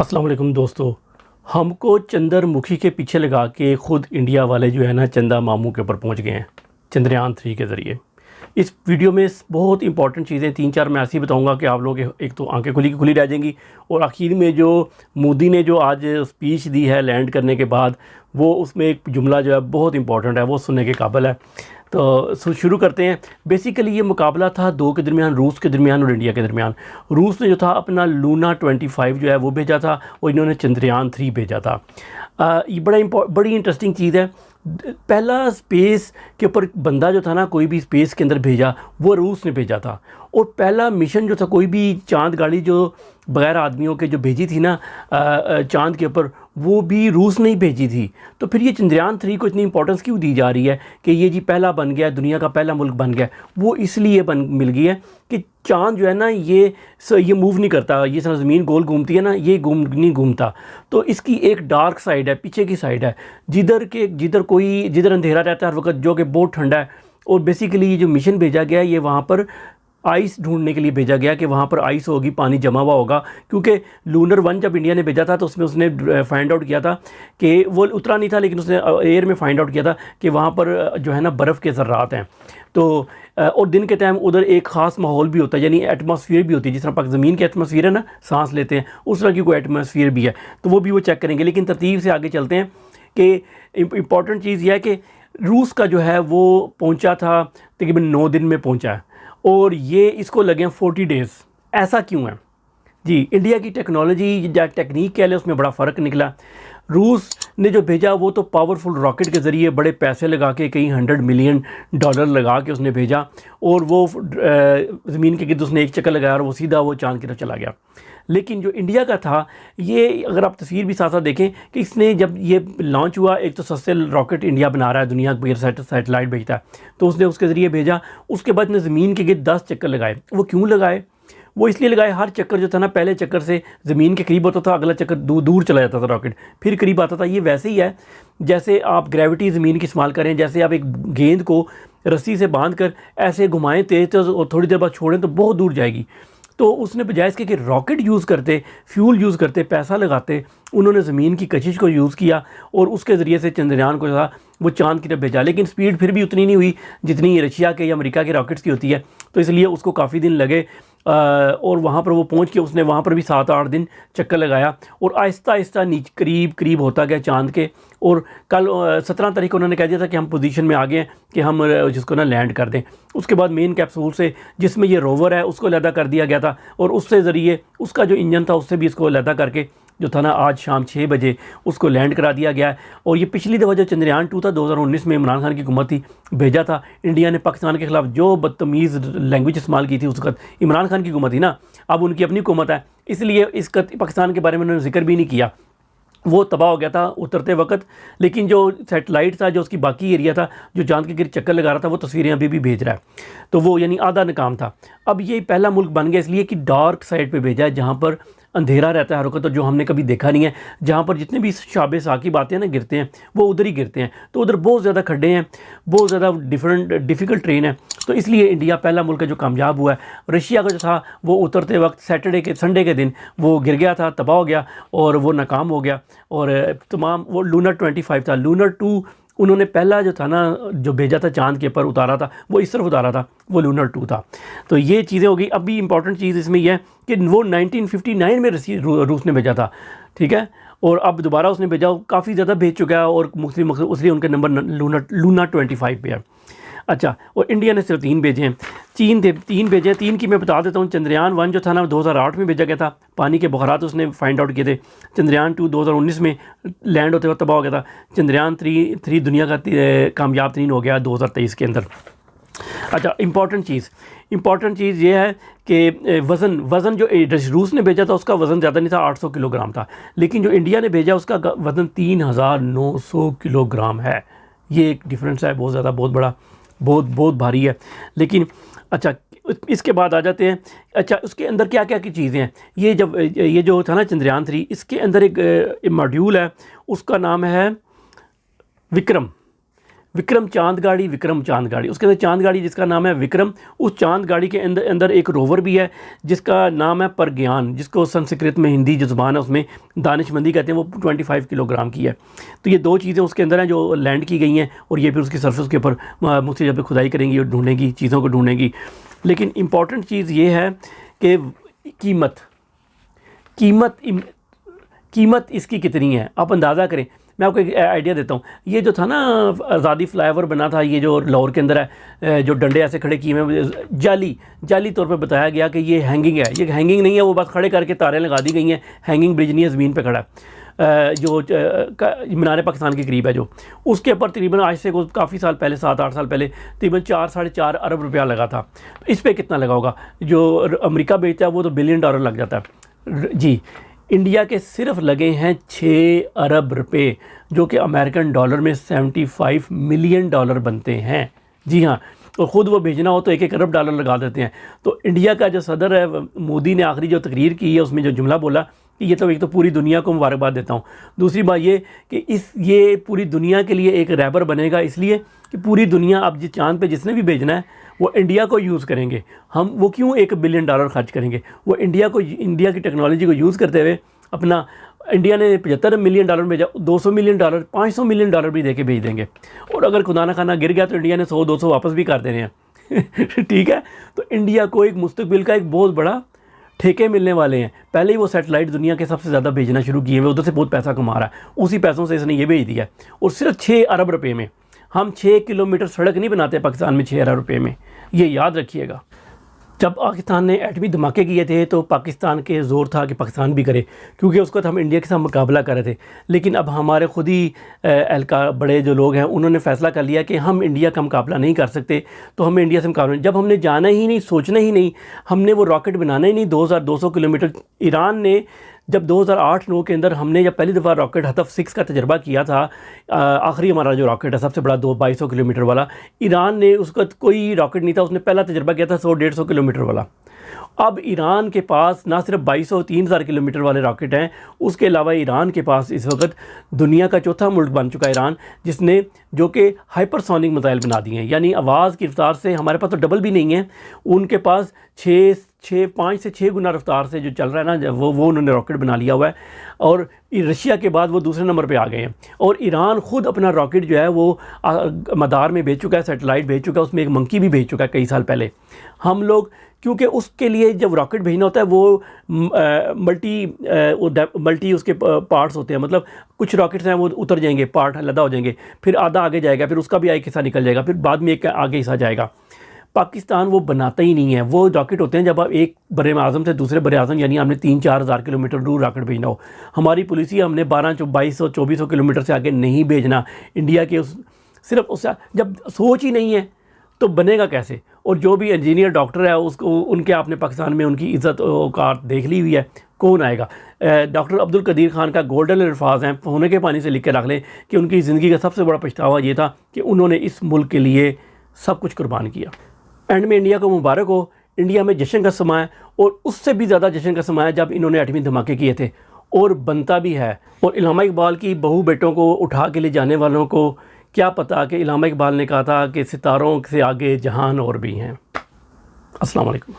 अस्सलाम वालेकुम दोस्तों। हमको चंद्रमुखी के पीछे लगा के ख़ुद इंडिया वाले जो है ना चंदा मामू के ऊपर पहुंच गए हैं चंद्रयान 3 के ज़रिए। इस वीडियो में बहुत इंपॉर्टेंट चीज़ें 3-4 मैं ऐसी बताऊंगा कि आप लोग एक तो आंखें खुली की खुली रह जाएंगी, और आखिर में जो मोदी ने जो आज स्पीच दी है लैंड करने के बाद, वो उसमें एक जुमला जो है बहुत इंपॉर्टेंट है, वो सुनने के काबिल है। तो शुरू करते हैं। बेसिकली ये मुकाबला था दो के दरमियान, रूस के दरमियान और इंडिया के दरमियान। रूस ने जो था अपना लूना 25 जो है वो भेजा था, और इन्होंने चंद्रयान 3 भेजा था। ये बड़ी इंटरेस्टिंग चीज़ है। पहला स्पेस के ऊपर बंदा जो था ना, कोई भी स्पेस के अंदर भेजा, वो रूस ने भेजा था। और पहला मिशन जो था, कोई भी चांद गाड़ी जो बग़ैर आदमियों के जो भेजी थी ना चांद के ऊपर, वो भी रूस ने ही भेजी थी। तो फिर ये चंद्रयान 3 को इतनी इंपॉर्टेंस क्यों दी जा रही है कि ये जी पहला बन गया, दुनिया का पहला मुल्क बन गया? वो इसलिए मिल गई है कि चांद जो है ना ये मूव नहीं करता, ये ज़मीन गोल घूमती है ना, ये नहीं घूमता। तो इसकी एक डार्क साइड है, पीछे की साइड है, जिधर अंधेरा रहता है हर वक्त, जो कि बहुत ठंडा है। और बेसिकली ये जो मिशन भेजा गया, ये वहाँ पर आइस ढूंढने के लिए भेजा गया कि वहाँ पर आइस होगी, पानी जमा हुआ होगा। क्योंकि लूनर 1 जब इंडिया ने भेजा था तो उसमें उसने फाइंड आउट किया था कि वो उतरा नहीं था, लेकिन उसने एयर में फाइंड आउट किया था कि वहाँ पर जो है ना बर्फ़ के ज़र्रात हैं। तो और दिन के टाइम उधर एक ख़ास माहौल भी होता है, यानी एटमॉस्फेयर भी होती है, जिस तरह ज़मीन की एटमॉस्फेयर है ना, सांस लेते हैं, उस तरह की कोई एटमॉस्फेयर भी है। तो वो भी वो चेक करेंगे। लेकिन तरतीब से आगे चलते हैं कि इम्पॉर्टेंट चीज़ यह है कि रूस का जो है वो पहुँचा था, तकरीबन 9 दिन में पहुँचा है, और ये इसको लगे 40 डेज़। ऐसा क्यों है जी? इंडिया की टेक्नोलॉजी या टेक्निक कह लें, उसमें बड़ा फ़र्क निकला। रूस ने जो भेजा वो तो पावरफुल रॉकेट के ज़रिए बड़े पैसे लगा के, कई $100 मिलियन लगा के उसने भेजा, और वो ज़मीन के गिर्द उसने एक चक्कर लगाया और वो सीधा वो चाँद की तरफ चला गया। लेकिन जो इंडिया का था, ये अगर आप तस्वीर भी साथ साथ देखें कि इसने जब ये लॉन्च हुआ, एक तो सस्ते रॉकेट इंडिया बना रहा है, दुनिया के सैटेलाइट भेजता है, तो उसने उसके ज़रिए भेजा। उसके बाद ने ज़मीन के गिर्द 10 चक्कर लगाए। वो क्यों लगाए? वो इसलिए लगाए, हर चक्कर जो था ना, पहले चक्कर से ज़मीन के करीब होता था, अगला चक्कर दूर चला जाता था रॉकेट, फिर करीब आता था। ये वैसे ही है जैसे आप ग्रेविटी ज़मीन की इस्तेमाल करें, जैसे आप एक गेंद को रस्सी से बांध कर ऐसे घुमाएं तेज़, और थोड़ी देर बाद छोड़ें तो बहुत दूर जाएगी। तो उसने बजाय इसके कि रॉकेट यूज़ करते, फ्यूल यूज़ करते, पैसा लगाते, उन्होंने ज़मीन की कशिश को यूज़ किया, और उसके ज़रिए से चंद्रयान को था वो चाँद की तरफ भेजा। लेकिन स्पीड फिर भी उतनी नहीं हुई जितनी रशिया के या अमेरिका के रॉकेट्स की होती है। तो इसलिए उसको काफ़ी दिन लगे, और वहाँ पर वो पहुँच के उसने वहाँ पर भी 7-8 दिन चक्कर लगाया, और आहिस्ता आहिस्ता नीचे करीब होता गया चाँद के। और कल 17 तारीख को उन्होंने कह दिया था कि हम पोजीशन में आ गए कि हम जिसको ना लैंड कर दें। उसके बाद मेन कैप्सूल से, जिसमें ये रोवर है, उसको अलहदा कर दिया गया था, और उससे ज़रिए उसका जो इंजन था उससे भी इसको अलहदा करके जो था ना आज शाम 6 बजे उसको लैंड करा दिया गया है। और ये पिछली दफ़ा जो चंद्रयान 2 था 2019 में, इमरान खान की हुकूमत थी, भेजा था। इंडिया ने पाकिस्तान के ख़िलाफ़ जो बदतमीज़ लैंग्वेज इस्तेमाल की थी, उस वक्त इमरान खान की हुकूमत थी ना, अब उनकी अपनी हुकूमत है, इसलिए इस पाकिस्तान के बारे में उन्होंने जिक्र भी नहीं किया। वो तबाह हो गया था उतरते वक्त। लेकिन जो सैटेलाइट था, जो उसकी बाकी एरिया था, जो चांद के गिर्द चक्कर लगा रहा था, वो तस्वीरें अभी भी भेज रहा है। तो वो यानी आधा नाकाम था। अब ये पहला मुल्क बन गया इसलिए कि डार्क साइड पे भेजा है, जहाँ पर अंधेरा रहता है हर वक्त, तो जो हमने कभी देखा नहीं है, जहाँ पर जितने भी शाबे साकिब आते हैं ना, गिरते हैं, वो उधर ही गिरते हैं। तो उधर बहुत ज़्यादा खड्डे हैं, बहुत ज़्यादा डिफ़िकल्ट ट्रेन है। तो इसलिए इंडिया पहला मुल्क है जो कामयाब हुआ है। रशिया का जो था वो उतरते वक्त संडे के दिन वो गिर गया था, तबाह हो गया, और वो नाकाम हो गया। और तमाम वो लूनर 25 था। लूनर 2 उन्होंने पहला जो था ना, जो भेजा था चांद के ऊपर उतारा था, वो इस तरफ उतारा था, वो लूनर 2 था। तो ये चीज़ें हो गई। अभी इंपॉर्टेंट चीज़ इसमें यह है कि वो 1959 में रूस ने भेजा था, ठीक है, और अब दोबारा उसने भेजा, काफ़ी ज़्यादा भेज चुका है, और मुख्तलिफ इसलिए उनके नंबर लूना 25 पे है। अच्छा, और इंडिया ने सिर्फ 3 भेजे हैं। 3 भेजे हैं। 3 की मैं बता देता हूँ। चंद्रयान 1 जो था ना 2008 में भेजा गया था, पानी के बुखारात उसने फाइंड आउट किए थे। चंद्रयान 2 2019 में लैंड होते वक्त तबाह हो गया था। चंद्रयान 3 दुनिया का कामयाब 3 हो गया 2023 के अंदर। अच्छा, इंपॉर्टेंट चीज़ ये है कि वज़न जो रूस ने भेजा था उसका वज़न ज़्यादा नहीं था, 800 किलोग्राम था। लेकिन जो इंडिया ने भेजा उसका वज़न 3900 किलोग्राम है। ये एक डिफरेंस है, बहुत ज़्यादा, बहुत बड़ा, बहुत भारी है। लेकिन अच्छा, इसके बाद आ जाते हैं। अच्छा, उसके अंदर क्या क्या की चीज़ें हैं? ये जो था ना चंद्रयान 3, इसके अंदर एक मॉड्यूल है, उसका नाम है विक्रम। विक्रम चांद गाड़ी, उसके अंदर चांद गाड़ी जिसका नाम है विक्रम, उस चांद गाड़ी के अंदर एक रोवर भी है जिसका नाम है प्रज्ञान, जिसको संस्कृत में हिंदी जो ज़ुबान है उसमें दानिशमंदी कहते हैं, वो 25 किलोग्राम की है। तो ये 2 चीज़ें उसके अंदर हैं जो लैंड की गई हैं और ये फिर उसकी सरफेस के ऊपर मुझसे जब खुदाई करेंगी और ढूंढेंगी, चीज़ों को ढूंढेंगी। लेकिन इम्पॉर्टेंट चीज़ ये है कि कीमत इसकी कितनी है, आप अंदाज़ा करें। मैं आपको एक आइडिया देता हूँ। ये जो था ना आज़ादी फ्लाईओवर बना था, ये जो लाहौर के अंदर है, जो डंडे ऐसे खड़े किए हुए जाली तौर पे बताया गया कि ये हैंगिंग है। ये हैंगिंग नहीं है, वो बस खड़े करके तारें लगा दी गई हैं, हैंगिंग ब्रिज नहीं है, ज़मीन पे खड़ा है। जो मीनार पाकिस्तान के करीब है, जो उसके ऊपर तकरीबन आज से काफ़ी साल पहले, 7-8 साल पहले तकरीबन 4-4.5 अरब रुपया लगा था। इस पर कितना लगा होगा? जो अमेरिका बेचता है वो तो $1 बिलियन लग जाता है जी। इंडिया के सिर्फ लगे हैं 6 अरब रुपए, जो कि अमेरिकन डॉलर में $75 मिलियन बनते हैं। जी हाँ, और ख़ुद वो भेजना हो तो 1-1 अरब डॉलर लगा देते हैं। तो इंडिया का जो सदर है मोदी ने आखिरी जो तकरीर की है उसमें जो जुमला बोला कि ये तो एक तो पूरी दुनिया को मुबारकबाद देता हूँ, दूसरी बात ये कि ये पूरी दुनिया के लिए एक रैबर बनेगा, इसलिए कि पूरी दुनिया अब जिस चाँद पे जिसने भी भेजना है वो इंडिया को यूज़ करेंगे। वो क्यों $1 बिलियन खर्च करेंगे? वो इंडिया की टेक्नोलॉजी को यूज़ करते हुए अपना, इंडिया ने $75 मिलियन भेजा, $200 मिलियन, $500 मिलियन भी दे के भेज देंगे। और अगर खुदा न खाना गिर गया तो इंडिया ने 100-200 वापस भी कर देने हैं ठीक है। तो इंडिया को एक मुस्तकबिल का एक बहुत बड़ा ठेके मिलने वाले हैं। पहले ही वो सैटेलाइट दुनिया के सबसे ज़्यादा भेजना शुरू किए हुए, उधर से बहुत पैसा कमा रहा है, उसी पैसों से इसने ये भेज दिया। और सिर्फ 6 अरब रुपये में हम 6 किलोमीटर सड़क नहीं बनाते पाकिस्तान में 6 अरब रुपये में, ये याद रखिएगा। जब पाकिस्तान ने एटमी धमाके किए थे तो पाकिस्तान के ज़ोर था कि पाकिस्तान भी करे, क्योंकि उसको तो हम इंडिया के साथ मुकाबला कर रहे थे। लेकिन अब हमारे खुद ही एहलकार बड़े जो लोग हैं उन्होंने फ़ैसला कर लिया कि हम इंडिया का मुकाबला नहीं कर सकते, तो हमें इंडिया से मुकाबला नहीं। जब हमने जाना ही नहीं, सोचना ही नहीं, हमने वो रॉकेट बनाना ही नहीं 2200 किलोमीटर। ईरान ने जब 2008-9 के अंदर हमने जब पहली दफ़ा रॉकेट हतफ 6 का तजर्बा किया था, आखिरी हमारा जो रॉकेट है सबसे बड़ा 2200 किलोमीटर वाला, ईरान ने उसका कोई रॉकेट नहीं था, उसने पहला तजर्बा किया था 100-150 किलोमीटर वाला। अब ईरान के पास ना सिर्फ 2200-3000 किलोमीटर वाले रॉकेट हैं, उसके अलावा ईरान के पास इस वक्त दुनिया का चौथा मुल्क बन चुका है ईरान, जो कि हाइपरसोनिक मिसाइल बना दिए हैं। यानी आवाज़ की रफ्तार से हमारे पास तो डबल भी नहीं है, उनके पास 5 से 6 गुना रफ्तार से जो चल रहा है ना, वो उन्होंने रॉकेट बना लिया हुआ है। और रशिया के बाद वो दूसरे नंबर पे आ गए हैं। और ईरान ख़ुद अपना रॉकेट जो है वो मदार में भेज चुका है, सैटेलाइट भेज चुका है, उसमें एक मंकी भी भेज चुका है कई साल पहले। हम लोग, क्योंकि उसके लिए जब रॉकेट भेजना होता है वो मल्टी उसके पार्ट्स होते हैं, मतलब कुछ रॉकेट्स हैं वो उतर जाएंगे, पार्ट अलग हो जाएंगे, फिर आधा आगे जाएगा, फिर उसका भी एक हिस्सा निकल जाएगा, फिर बाद में एक आगे हिस्सा जाएगा। पाकिस्तान वो बनाता ही नहीं है। वो रॉकेट होते हैं जब आप एक बड़े आज़म से दूसरे बड़े आज़म, यानी हमने 3-4 हज़ार किलोमीटर दूर रॉकेट भेजना हो। हमारी पॉलिसी है हमने 2200-2400 किलोमीटर से आगे नहीं भेजना। इंडिया के सिर्फ उस जब सोच ही नहीं है तो बनेगा कैसे? और जो भी इंजीनियर डॉक्टर है उसको उनके आपने पाकिस्तान में उनकी इज़्ज़त औकात देख ली हुई है, कौन आएगा? डॉक्टर अब्दुल कदीर खान का गोल्डन अल्फाज हैं, होने के पानी से लिख के रख लें कि उनकी ज़िंदगी का सबसे बड़ा पछतावा ये था कि उन्होंने इस मुल्क के लिए सब कुछ कुर्बान किया। एंड में इंडिया को मुबारक हो, इंडिया में जश्न का समा है, और उससे भी ज़्यादा जश्न का समा है जब इन्होंने एटमी धमाके किए थे, और बनता भी है। और इल्हामा इकबाल की बहू बेटों को उठा के ले जाने वालों को क्या पता कि इल्हामा इकबाल ने कहा था कि सितारों से आगे जहान और भी हैं। अस्सलाम वालेकुम।